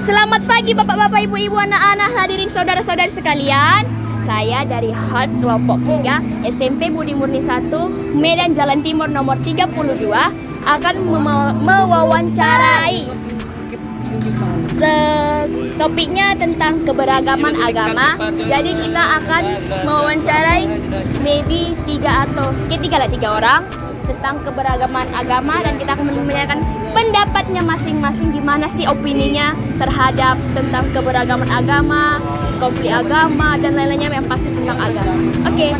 Selamat pagi Bapak-bapak, Ibu-ibu, anak-anak, hadirin saudara-saudari sekalian. Saya dari HALS kelompok 3 SMP Budi Murni 1 Medan Jalan Timur nomor 32 akan mewawancarai topiknya tentang keberagaman agama. Jadi kita akan mewawancarai maybe 3 orang tentang keberagaman agama, dan kita akan menanyakan pendapatnya masing-masing, gimana sih opininya terhadap tentang keberagaman agama, konflik agama, dan lain-lainnya yang pasti tentang agama. Oke.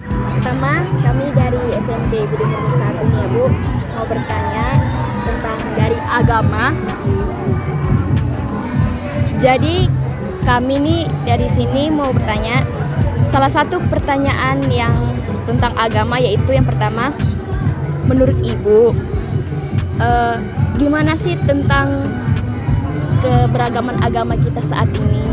Pertama, kami dari SMP Budi Murni 1 nih ya Bu, mau bertanya tentang dari agama. Jadi kami nih dari sini mau bertanya salah satu pertanyaan yang tentang agama, yaitu yang pertama, menurut Ibu gimana sih tentang keberagaman agama kita saat ini?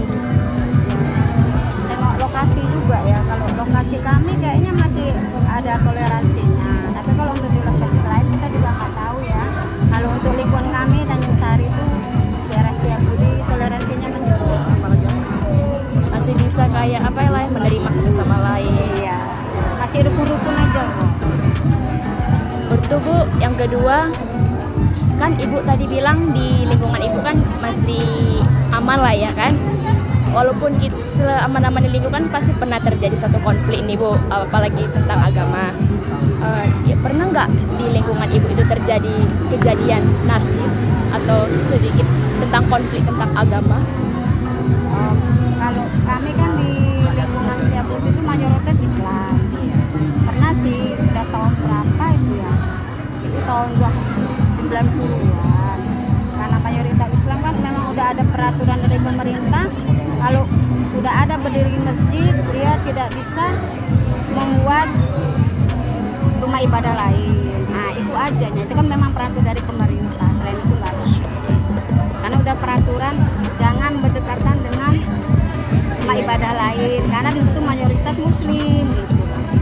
Tengok lokasi juga ya. Kalau lokasi kami kayaknya masih ada toleransinya. Tapi kalau untuk di lokasi lain kita juga nggak tahu ya. Kalau untuk lingkungan kami Tanjung Sari itu daerah Setiabudi, toleransinya masih kurang. Masih bisa kayak apa ya lah, menerima satu sama lain. Iya. Masih rukun-rukun aja. Betul Bu. Yang kedua, kan Ibu tadi bilang di lingkungan Ibu kan masih aman lah ya kan? Walaupun kita aman-aman di lingkungan pasti pernah terjadi suatu konflik nih Bu, apalagi tentang agama. Ya, pernah nggak di lingkungan Ibu itu terjadi kejadian narsis atau sedikit tentang konflik tentang agama? Kalau kami kan di lingkungan Setiabudi itu mayoritas Islam. Pernah sih, udah tahun berapa itu ya? Itu tahun 90-an. Karena mayoritas Islam kan memang udah ada peraturan dari pemerintah, kalau sudah ada berdiri masjid, dia tidak bisa membuat rumah ibadah lain. Nah itu aja, itu kan memang peraturan dari pemerintah. Selain itu nggak ada. Karena udah peraturan jangan berdekatan dengan rumah ibadah lain, karena di situ mayoritas Muslim. Gitu.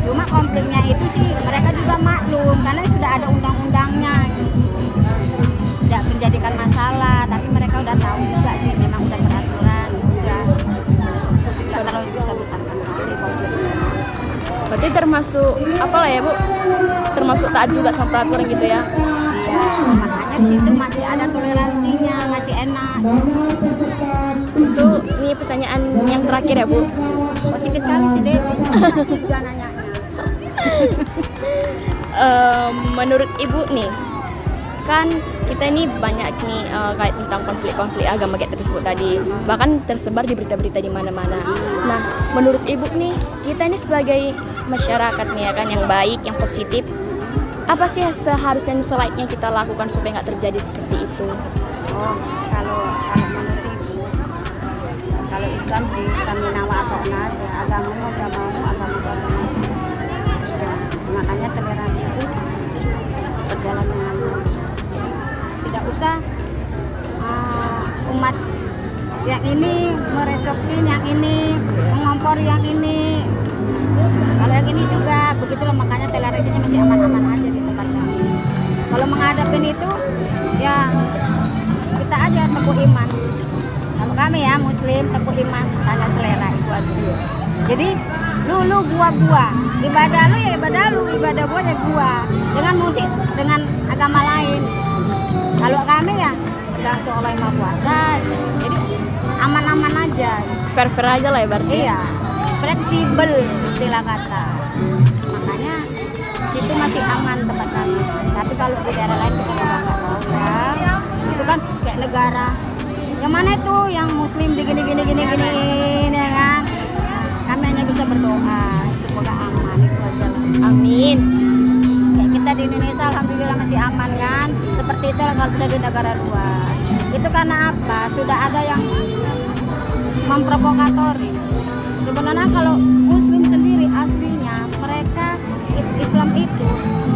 Cuma konfliknya itu sih mereka juga maklum, karena sudah ada undang-undangnya. Gitu. Tidak menjadikan masalah, tapi mereka udah tahu juga sih, memang udah peraturan, udah tidak terlalu besar-besarkan kali konfliknya. Berarti termasuk apa lah ya Bu? Termasuk taat juga sama peraturan gitu ya? Iya, makanya di situ masih ada toleransinya, masih enak. Itu ini pertanyaan yang terakhir ya Bu. Sedikit kali sih deh, juga nanya. Menurut Ibu nih, kan kita ini banyak nih kayak tentang konflik-konflik agama kayak tersebut tadi, bahkan tersebar di berita-berita di mana-mana. Nah, menurut Ibu nih, kita ini sebagai masyarakat nih ya kan, yang baik, yang positif, apa sih seharusnya dan selainnya kita lakukan supaya nggak terjadi seperti itu? Kalau menurut Ibu, kalau Islam sih samina wa ata'na aja, agamamu agamamu, agamamu agamamu. Ya, makanya toleransi itu berjalan dengan tidak usah umat yang ini merecokin yang ini, mengompor yang ini. Kalau yang ini juga begitu loh, makanya toleransinya masih aman-aman aja di tempat kami. Kalau menghadapin itu ya kita aja teguh iman. Kalau kami ya Muslim teguh iman, tanya selera itu aja. Jadi lu gua, ibadah lu ya ibadah lu, ibadah gua ya gua. Dengan musik, dengan agama lain. Kalau kami ya tergantung Allah yang Maha Kuasa. Jadi aman-aman aja. Fair-fair aja lah ya berarti. Iya, fleksibel istilah kata. Makanya situ masih aman tempat kami. Tapi kalau di daerah lain kita juga nggak tahu ya. Itu kan kayak negara. Yang mana itu yang Muslim gini ya kan? Kami hanya bisa berdoa semoga aman, itu aja lah. Amin. Kayak kita di Indonesia alhamdulillah masih aman kan? Seperti itu kalau kita di negara luar. Itu karena apa? Sudah ada yang memprovokatori. Sebenarnya kalau Muslim sendiri aslinya mereka Islam itu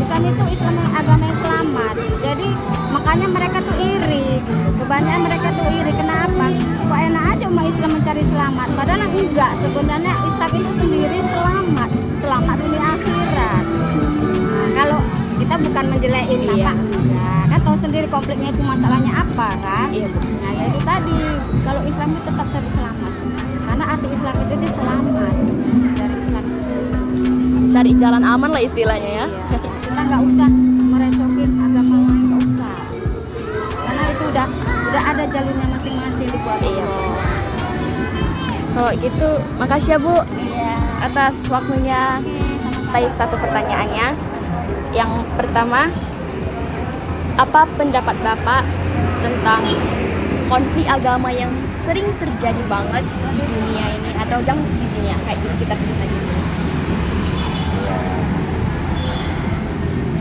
bukan itu Islam yang agama yang selamat. Jadi makanya mereka tuh iri. Kebanyakan mereka tuh iri. Kenapa? Kok enak aja umat Islam mencari selamat. Padahal enggak. Sebenarnya Islam itu sendiri selamat dunia akhirat. Nah, kalau kita bukan menjelekin apa? Ya kan tahu sendiri konfliknya itu masalahnya apa kan. Iya, Bu. Nah ya itu tadi, kalau Islam itu tetap cari selamat, karena arti Islam itu selamat dari Islam itu. Cari jalan aman lah istilahnya ya. Iya. Kita nggak usah merecokin agama lain, nggak usah, karena itu udah ada jalurnya masing-masing di buat Iya, Allah. Mas. Kalau gitu, makasih ya Bu Iya. atas waktunya. Tadi satu pertanyaannya. Yang pertama, apa pendapat Bapak tentang konflik agama yang sering terjadi banget di dunia ini, atau jangan di dunia, kayak di sekitar kita gitu?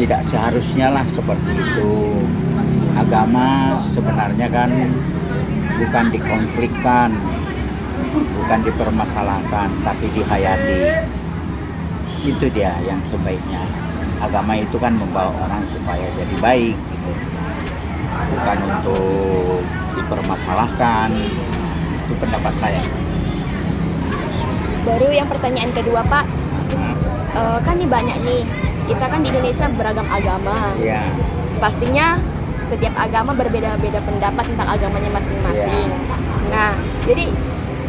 Tidak seharusnya lah seperti itu. Agama sebenarnya kan bukan dikonflikkan, bukan dipermasalahkan, tapi dihayati. Itu dia yang sebaiknya. Agama itu kan membawa orang supaya jadi baik gitu. Bukan untuk dipermasalahkan. Itu pendapat saya. Baru yang pertanyaan kedua Pak, kan nih banyak nih, kita kan di Indonesia beragam agama. Iya. Pastinya setiap agama berbeda-beda pendapat tentang agamanya masing-masing. Nah, jadi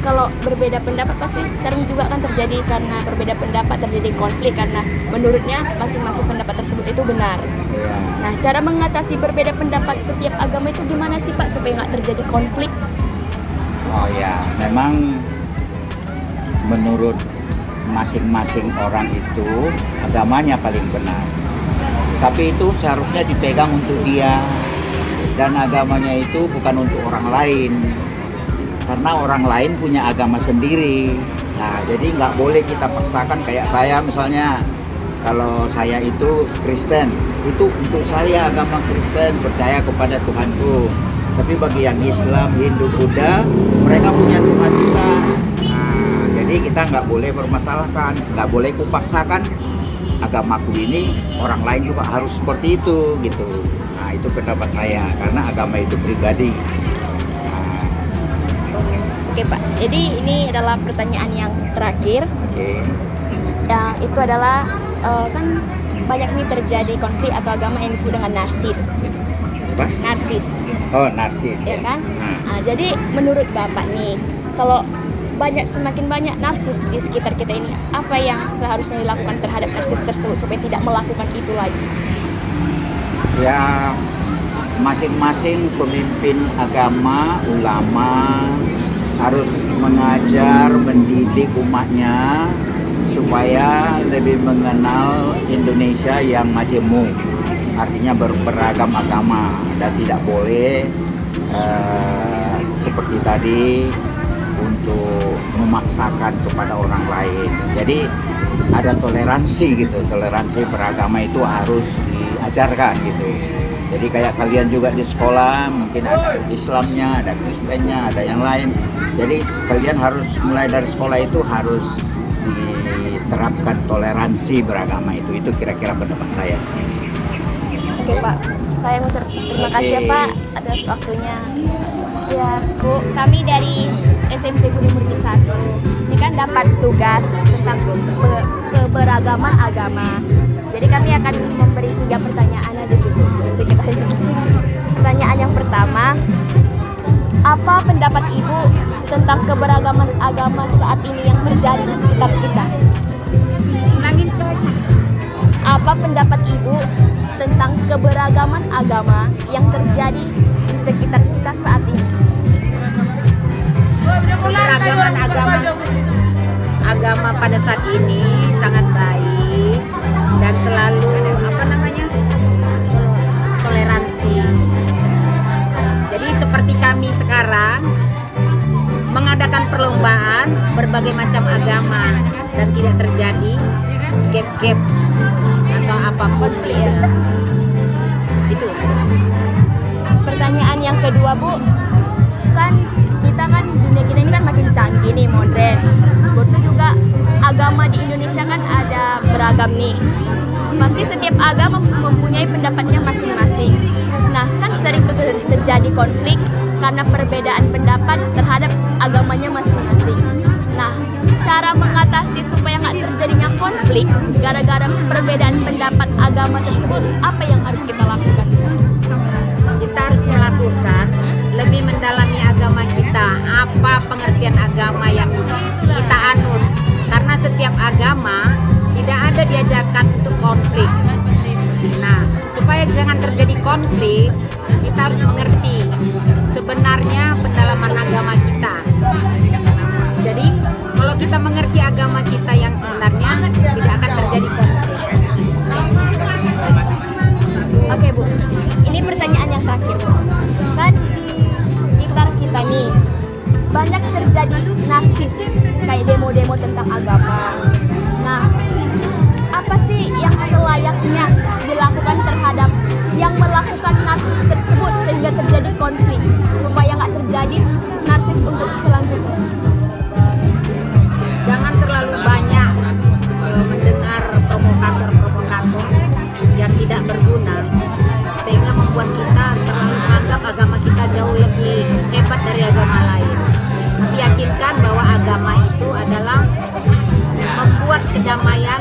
kalau berbeda pendapat pasti sering juga kan terjadi, karena berbeda pendapat terjadi konflik karena menurutnya masing-masing pendapat tersebut itu benar. Iya. Nah, cara mengatasi berbeda pendapat setiap agama itu gimana sih Pak supaya nggak terjadi konflik? Oh ya, memang menurut masing-masing orang itu agamanya paling benar. Tapi itu seharusnya dipegang untuk dia, dan agamanya itu bukan untuk orang lain. Karena orang lain punya agama sendiri. Nah, jadi nggak boleh kita paksakan. Kayak saya misalnya, kalau saya itu Kristen, itu untuk saya agama Kristen, percaya kepada Tuhanku. Tapi bagi yang Islam, Hindu, Buddha, mereka punya Tuhan juga. Nah, jadi kita nggak boleh permasalahkan, nggak boleh kupaksakan agamaku ini, orang lain juga harus seperti itu gitu. Nah, itu pendapat saya, karena agama itu pribadi. Oke Pak, jadi ini adalah pertanyaan yang terakhir. Oke. Yang itu adalah kan banyak nih terjadi konflik atau agama yang disebut dengan narsis. Apa? Narsis, Oh, narsis ya ya. kan? Nah, Nah, jadi menurut Bapak nih, kalau semakin banyak narsis di sekitar kita ini, apa yang seharusnya dilakukan terhadap narsis tersebut supaya tidak melakukan itu lagi? ya masing-masing pemimpin agama, ulama harus mengajar, mendidik umatnya supaya lebih mengenal Indonesia yang majemuk, artinya beragam agama, dan tidak boleh seperti tadi untuk memaksakan kepada orang lain. Jadi ada toleransi gitu, toleransi beragama itu harus diajarkan gitu. Jadi kayak kalian juga di sekolah mungkin ada Islamnya, ada Kristennya, ada yang lain. Jadi kalian harus mulai dari sekolah itu harus diterapkan toleransi beragama itu. Itu kira-kira pendapat saya. Oke Pak, saya mau terima kasih ya Pak atas waktunya. Ya Bu, kami dari SMP Budi Murni 1 ini kan dapat tugas tentang keberagaman agama. Jadi kami akan memberi 3 pertanyaan aja sih Bu. Pertanyaan yang pertama, apa pendapat Ibu tentang keberagaman agama saat ini yang terjadi di sekitar kita? Ulangin sekali. Apa pendapat Ibu tentang keberagaman agama yang terjadi di sekitar kita saat ini? Keberagaman agama pada saat ini sangat baik dan selalu toleransi. Jadi seperti kami sekarang mengadakan perlombaan berbagai macam agama dan tidak terjadi gap-gap atau apapun ya. Itu. Pertanyaan yang kedua Bu, kan kita kan dunia kita ini kan makin canggih nih, modern. Berarti juga agama di Indonesia kan ada beragam nih. Pasti setiap agama mempunyai pendapatnya masing-masing. Nah, kan sering tuh terjadi konflik karena perbedaan pendapat terhadap agamanya masing-masing. Nah, cara mengatasi supaya nggak terjadinya konflik gara-gara perbedaan pendapat agama tersebut, apa yang harus kita lakukan? bukan lebih mendalami agama kita, apa pengertian agama yang kita anut. Karena setiap agama tidak ada diajarkan untuk konflik. Nah, supaya jangan terjadi konflik, kita harus mengerti sebenarnya pendalaman agama kita. Jadi, kalau kita mengerti agama kita yang sebenarnya, tidak akan terjadi konflik. Oke Bu, ini pertanyaan yang terakhir Bu. Kan di sekitar kita nih banyak terjadi narsis kayak demo-demo tentang agama. Nah, apa sih yang selayaknya dilakukan terhadap yang melakukan narsis tersebut sehingga terjadi konflik supaya nggak terjadi narsis untuk selanjutnya? Jangan terlalu banyak mendengar provokator-provokator yang tidak berguna sehingga membuat kita terlalu menganggap agama kita jauh lebih hebat dari agama lain. Tapi yakinkan bahwa agama itu adalah membuat kedamaian